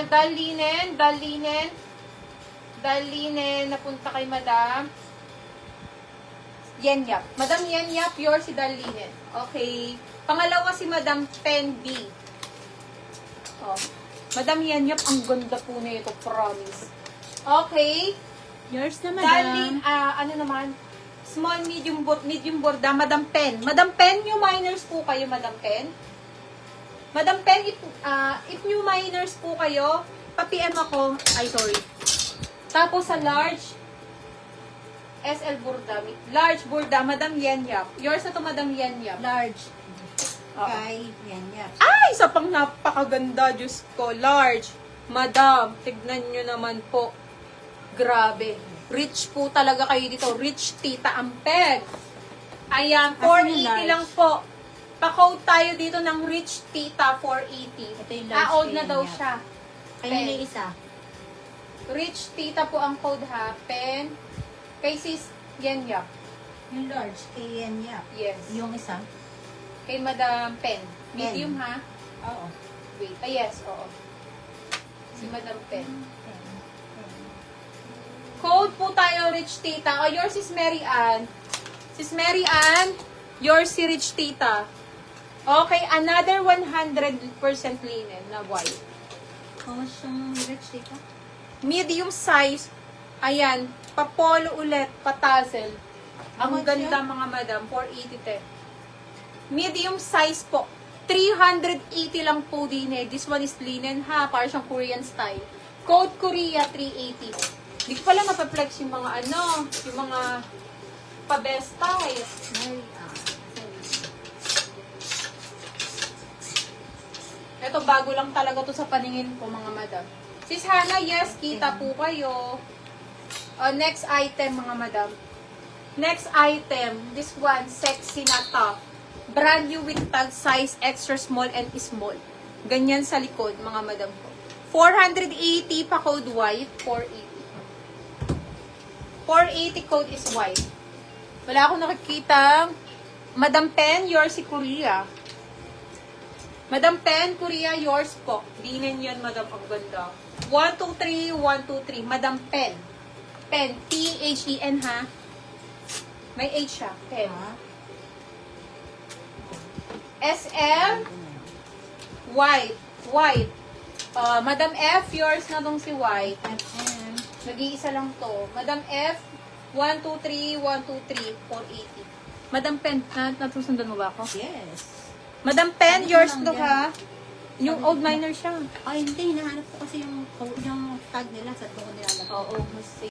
Dalinen, napunta kay Madam Yenyap. Madam Yenyap, yours si Dalinen. Okay. Pangalawa si Madam Pendi. Oh. Madam Yenyap, ang ganda po nito, promise. Okay. Yours na, Darling, madam. ano naman? Small, medium borda, Madam Pen. Madam Pen, new minors po kayo, Madam Pen. Madam Pen, if new minors po kayo, pa-PM ako. Ay, sorry. Tapos sa large, SL borda. Large borda, Madam Yenyap. Yours na to, Madam Yenyap. Large. Oo. Kay Yenyap. Ay, isa pang napakaganda, Diyos ko. Large. Madam, tignan nyo naman po. Grabe. Rich po talaga kayo dito. Rich Tita Ampeg. Ayan, Asan yung 480 large? lang po. Pa-code tayo dito ng Rich Tita 480. Ito yung large Old kay na daw Yenyap. siya. Kaya na isa. Rich Tita po ang code ha. Pen. Kay sis Yenyap. Yung large kay Yenyap. Yes. Yung isa. Kay Madam Pen. Medium ha. Oo. Wait. Yes, oo. Si Madam Pen. Code po tayo, Rich Tita. O, yours is Mary Ann. Sis Mary Ann, yours si Rich Tita. Okay, another 100% linen na white. How much yung rich dito? Medium size. Ayan, pa-polo ulit, pa-tassel. Ang much ganda yan? mga madam, 480. Medium size po. 380 lang po din eh. This one is linen ha, para siyang Korean style. Code Korea 380. Hindi ko pala mapaplex yung mga yung mga pa-best style. Mary Ito, bago lang talaga to sa paningin ko, mga madam. Sis Hana, yes, kita po kayo. Next item, mga madam. Next item, this one, sexy na top. Brand new with tag size, extra small and small. Ganyan sa likod, mga madam ko. 480 pa code white, 480. 480 code is white. Wala akong nakikita. Madam Pen, yours si Korea. Madam Pen, Korea, yours po. Dinin yun, madam. Ang ganda. 123, 123. Madam Pen. Pen. P-H-E-N, ha? May H siya. Pen. SM. White. White. Madam F, yours na tong si White. FM. Nag-iisa lang to. Madam F, 123, 123, 480. Madam Pen, natusundan mo ba ako? Yes. Madam Pen, Sabi ko yours lang to yan. ha? Yung old minor siya. Ay, hindi. Hinahanap ko kasi yung tag nila sa doon nila. Oo, mas